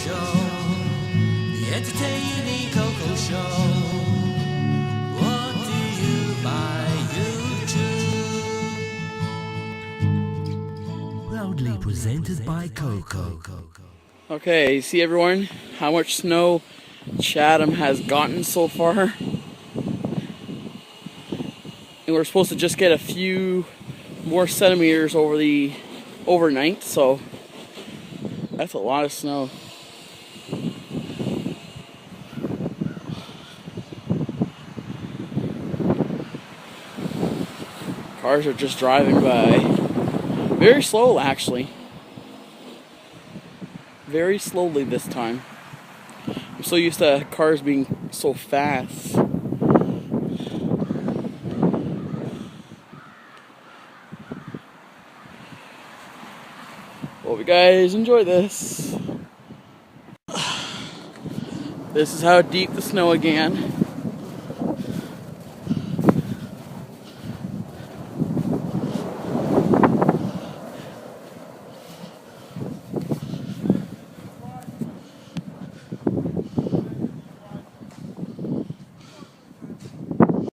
Show, the entertaining Coco Show. What do you buy, YouTube? Proudly presented by Coco. Okay, see everyone how much snow Chatham has gotten so far? And we're supposed to just get a few more centimeters over the overnight, so that's a lot of snow. Cars are just driving by. Very slow, actually. Very slowly this time. I'm so used to cars being so fast. Hope you guys enjoy this. This is how deep the snow again.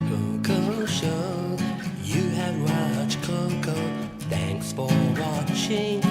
Coco Show, you have watched Coco. Thanks for watching.